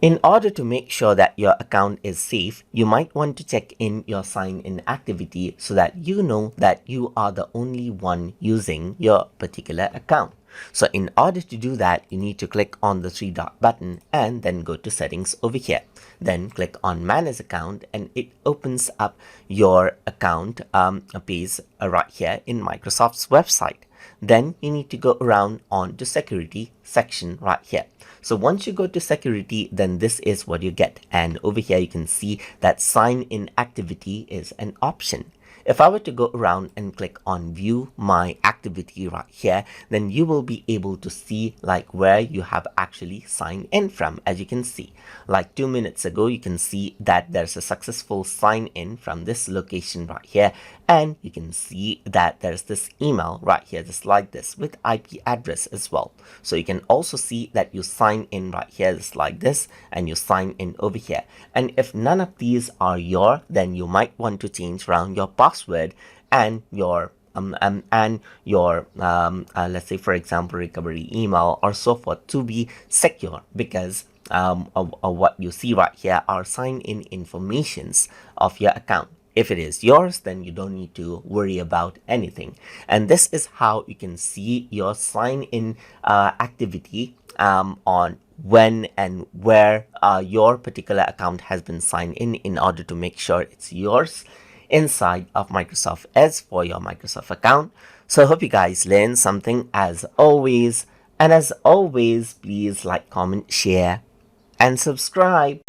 In order to make sure that your account is safe, you might want to check in your sign-in activity so that you know that you are the only one using your particular account. So in order to do that, you need to click on the three dot button and then go to settings over here. Then click on manage account and it opens up your account page right here in Microsoft's website. Then you need to go around on to security section right here. So once you go to security, then this is what you get. And over here, you can see that sign in activity is an option. If I were to go around and click on view my activity right here, then you will be able to see like where you have actually signed in from. As you can see, like 2 minutes ago, you can see that there's a successful sign in from this location right here. And you can see that there's this email right here, just like this with IP address as well. So you can also see that you sign in right here, just like this, and you sign in over here. And if none of these are then you might want to change around your password and your let's say for example recovery email or so forth to be secure, because of what you see right here are sign-in informations of your account. If it is yours, then you don't need to worry about anything. And this is how you can see your sign-in activity on when and where your particular account has been signed in order to make sure it's yours inside of Microsoft Edge for your Microsoft account. So I hope you guys learned something as always. And as always, please like, comment, share, and subscribe.